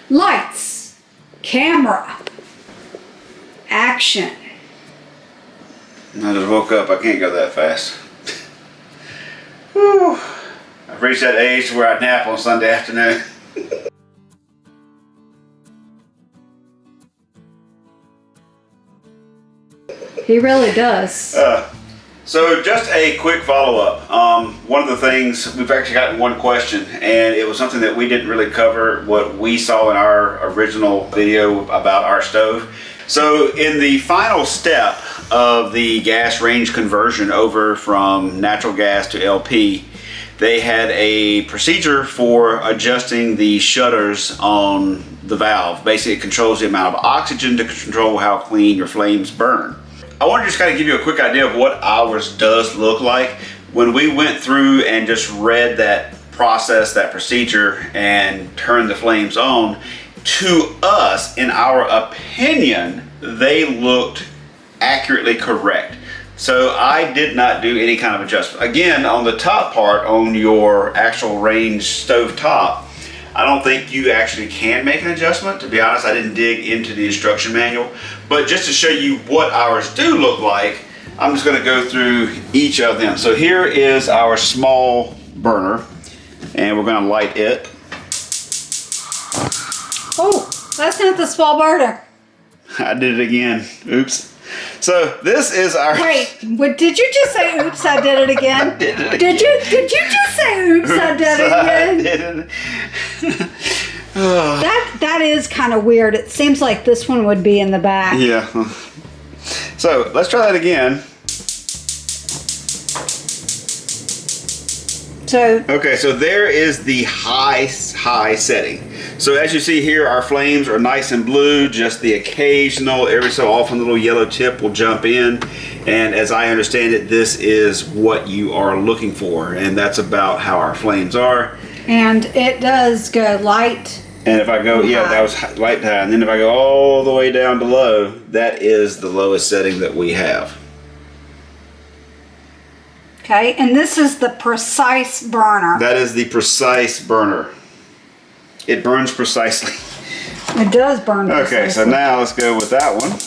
Lights, camera, action. I just woke up. I can't go that fast. Whew. I've reached that age where I nap on Sunday afternoon. He really does. So just a quick follow-up. One of the things, we've actually gotten one question, and it was something that we didn't really cover, what we saw in our original video about our stove. So in the final step of the gas range conversion over from natural gas to LP, they had a procedure for adjusting the shutters on the valve. Basically, it controls the amount of oxygen to control how clean your flames burn. I want to just kind of give you a quick idea of what ours does look like. When we went through and just read that process, that procedure, and turned the flames on, to us, in our opinion, they looked accurately correct. So I did not do any kind of adjustment. Again, on the top part, on your actual range stove top, I don't think you actually can make an adjustment. To be honest, I didn't dig into the instruction manual. But just to show you what ours do look like, I'm just gonna go through each of them. So here is our small burner, and we're gonna light it. Oh, that's not the small burner. I did it again, oops. So this is our... Wait, what, did you just say oops, I did it again? I did it again. Did you just say oops, I did it again? That is kind of weird. It seems like this one would be in the back. Yeah. So let's try that again. So okay, so there is the high setting. So as you see here, our flames are nice and blue. Just the occasional, every so often, little yellow tip will jump in. And as I understand it, this is what you are looking for, and that's about how our flames are. And it does go light. And if I go, yeah, that was light to high. And then if I go all the way down to low, that is the lowest setting that we have. Okay, and this is the precise burner. That is the precise burner. It burns precisely. It does burn precisely. Okay, so now let's go with that one.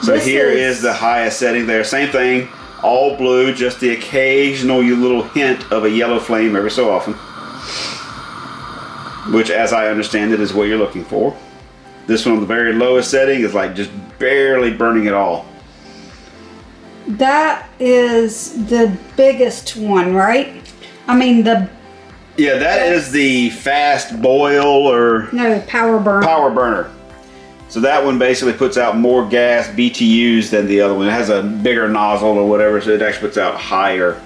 So here is the highest setting there. Same thing, all blue, just the occasional little hint of a yellow flame every so often. Which, as I understand it, is what you're looking for. This one on the very lowest setting is like just barely burning at all. That is the biggest one, right? I mean the... Yeah, that is the fast boil or... No, power burner. Power burner. So that one basically puts out more gas, BTUs, than the other one. It has a bigger nozzle or whatever, so it actually puts out higher.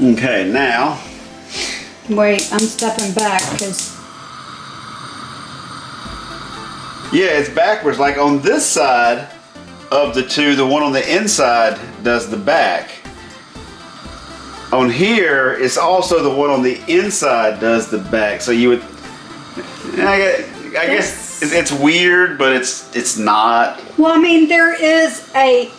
Okay, now... Wait, I'm stepping back because... Yeah, it's backwards. Like on this side of the two, the one on the inside does the back. On here, it's also the one on the inside does the back. So you would, I guess it's weird, but it's not. Well, I mean, there is a...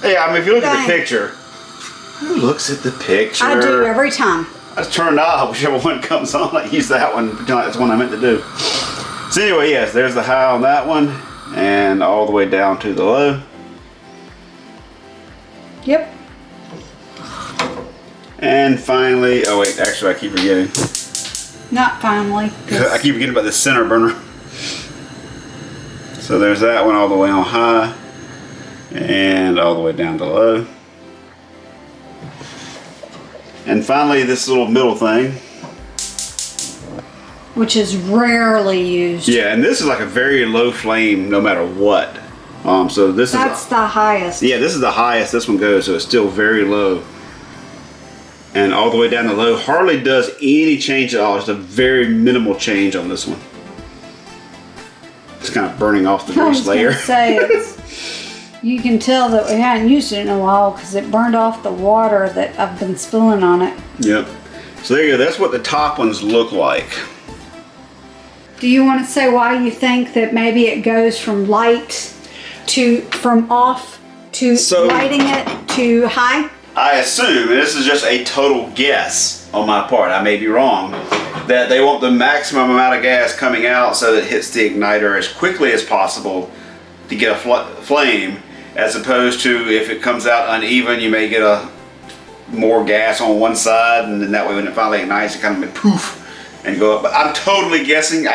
Yeah, I mean, if you look at the picture, who looks at the picture? I do every time. I just turn it off, whichever one comes on. I use that one, pretend like that's the one I meant to do. So anyway, yes, there's the high on that one, and all the way down to the low. Yep. And finally, oh wait, actually I keep forgetting. Not finally. I keep forgetting about the center burner. So there's that one all the way on high, and all the way down to low. And finally, this little middle thing. Which is rarely used. Yeah, and this is like a very low flame no matter what. So this That's the highest. Yeah, this is the highest this one goes, so it's still very low. And all the way down to low, hardly does any change at all. It's a very minimal change on this one. It's kind of burning off the grease layer. You can tell that we hadn't used it in a while because it burned off the water that I've been spilling on it. Yep. So there you go. That's what the top ones look like. Do you want to say why you think that maybe it goes from light to, from off to lighting it to high? I assume, and this is just a total guess on my part, I may be wrong, that they want the maximum amount of gas coming out so that it hits the igniter as quickly as possible to get a flame, as opposed to if it comes out uneven, you may get more gas on one side, and then that way when it finally ignites, it kind of poof and go up. But I'm totally guessing.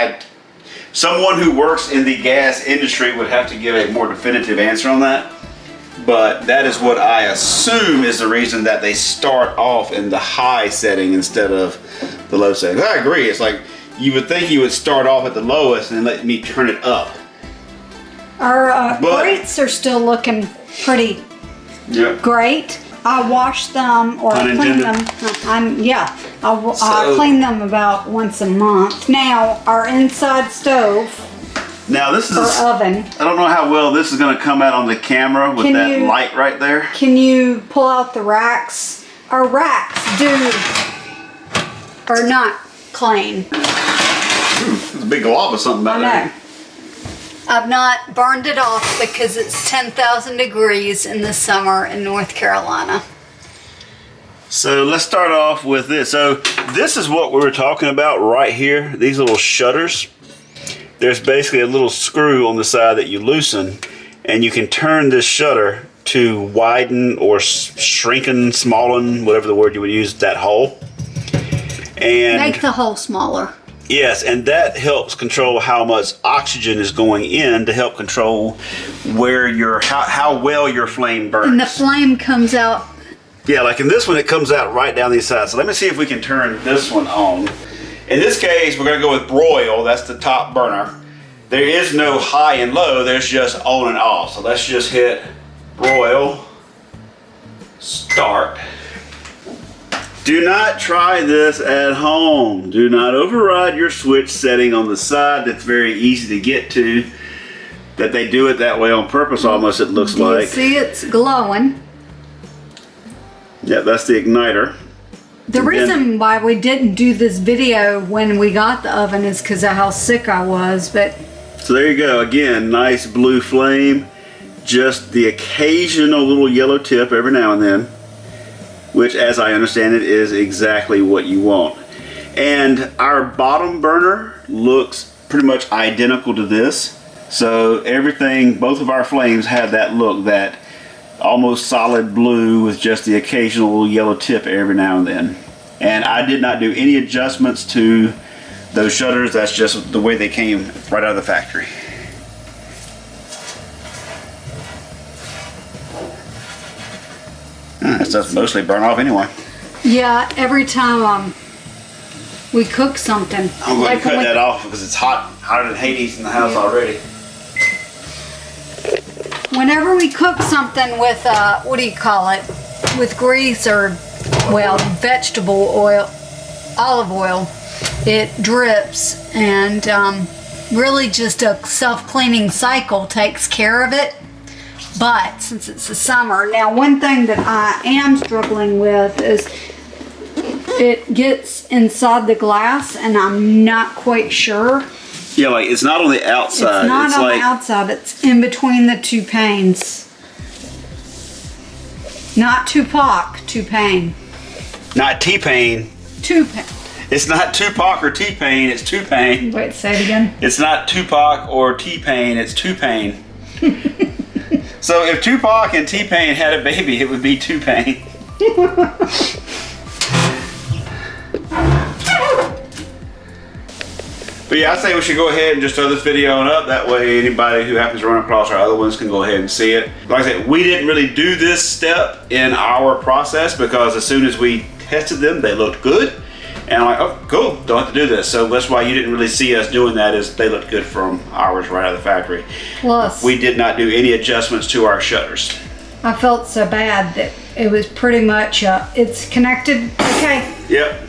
Someone who works in the gas industry would have to give a more definitive answer on that. But that is what I assume is the reason that they start off in the high setting instead of the low setting. I agree. It's like you would think you would start off at the lowest and then let me turn it up. Our grates are still looking pretty great. I wash them or clean them. I clean them about once a month. Now, our inside stove. Now this is oven. I don't know how well this is going to come out on the camera with that light right there. Can you pull out the racks? Our racks are not clean. There's a big glob of something back there. I've not burned it off because it's 10,000 degrees in the summer in North Carolina. So let's start off with this. So this is what we were talking about right here. These little shutters. There's basically a little screw on the side that you loosen, and you can turn this shutter to widen or shrinken, smallen, whatever the word you would use, that hole. And make the hole smaller. Yes, and that helps control how much oxygen is going in to help control where how well your flame burns. And the flame comes out. Yeah, like in this one, it comes out right down these sides. So let me see if we can turn this one on. In this case, we're going to go with broil. That's the top burner. There is no high and low. There's just on and off. So let's just hit broil. Start. Do not try this at home. Do not override your switch setting on the side. That's very easy to get to. That they do it that way on purpose almost, it looks like. See, it's glowing. Yeah, that's the igniter. The reason why we didn't do this video when we got the oven is because of how sick I was, but... So there you go. Again, nice blue flame. Just the occasional little yellow tip every now and then, which, as I understand it, is exactly what you want. And our bottom burner looks pretty much identical to this. So everything, both of our flames have that look, that almost solid blue with just the occasional yellow tip every now and then. And I did not do any adjustments to those shutters. That's just the way they came right out of the factory. That stuff's mostly burn off anyway. Yeah, every time we cook something. I'm going to cut that off because it's hot, hotter than Hades in the house already. Whenever we cook something with, what do you call it? With grease or, well, vegetable oil, olive oil, it drips, and really just a self-cleaning cycle takes care of it. But since it's the summer, now one thing that I am struggling with is it gets inside the glass, and I'm not quite sure. Yeah, like it's not on the outside. It's not on the outside. It's in between the two panes. Not tupac, Propane. Not T-Pain. Propane. It's not Tupac or T-Pain, it's Propane. Wait, say it again. It's not Tupac or T-Pain, it's Propane. So if Tupac and T-Pain had a baby, it would be Propane. But yeah, I say we should go ahead and just throw this video on up. That way anybody who happens to run across our other ones can go ahead and see it. Like I said, we didn't really do this step in our process because as soon as we tested them, they looked good. And I'm like, oh, cool, don't have to do this. So that's why you didn't really see us doing that, is they looked good from ours right out of the factory. Plus, we did not do any adjustments to our shutters. I felt so bad that it was pretty much, it's connected. Okay. Yep.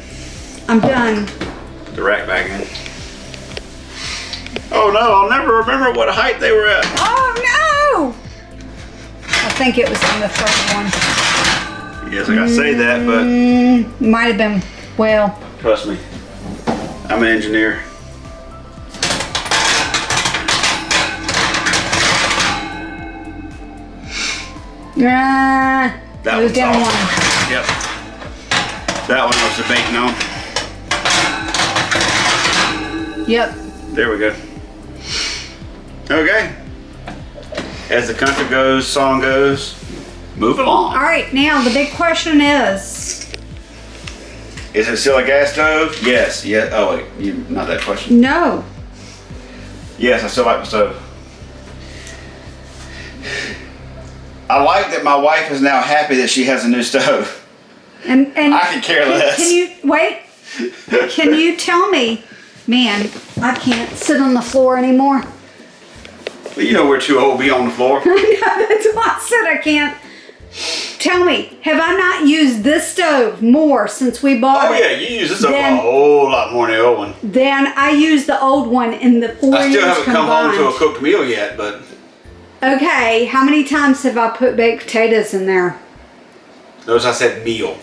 I'm done. Put the rack back in. Oh no, I'll never remember what height they were at. Oh no! I think it was on the first one. Yes, I gotta say that, but... Might have been, well... Trust me, I'm an engineer. That was down one. Yep. That one I was debating on. Yep. There we go. Okay. As the country goes, song goes, move along. All right, now the big question is it still a gas stove? Yes. Yeah. Oh wait, not that question. no. Yes, I still like the stove. I like that my wife is now happy that she has a new stove. And I could care less. Can you wait? Can you tell me, man? I can't sit on the floor anymore. Well, you know we're too old to be on the floor. I know, that's why I said I can't. Tell me, have I not used this stove more since we bought it? Oh yeah, you use this stove a whole lot more than the old one. Then I used the old one in the 4 years I still haven't come home combined. to a cooked meal yet, but. Okay, how many times have I put baked potatoes in there? Notice I said meal.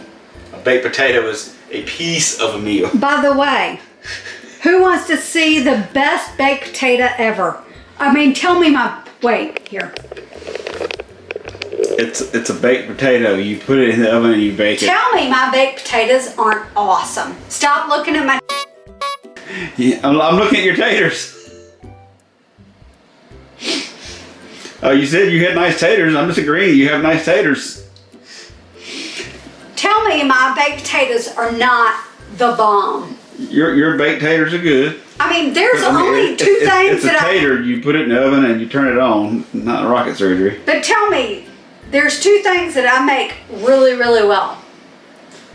A baked potato is a piece of a meal. By the way, who wants to see the best baked potato ever? I mean, tell me wait, here. It's a baked potato. You put it in the oven and you bake it. Tell me my baked potatoes aren't awesome. Stop looking at my... Yeah, I'm looking at your taters. Oh, you said you had nice taters. I'm just agreeing. You have nice taters. Tell me my baked potatoes are not the bomb. Your baked taters are good. I mean, there's only two things that I... It's a tater. You put it in the oven and you turn it on. Not rocket surgery. But tell me, there's two things that I make really, really well.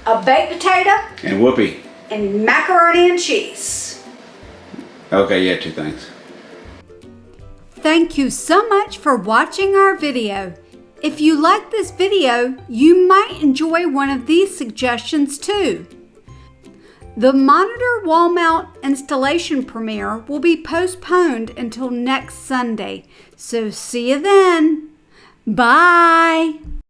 A baked potato. And whoopee. And macaroni and cheese. Okay, yeah, two things. Thank you so much for watching our video. If you like this video, you might enjoy one of these suggestions too. The monitor wall mount installation premiere will be postponed until next Sunday, so see you then. Bye!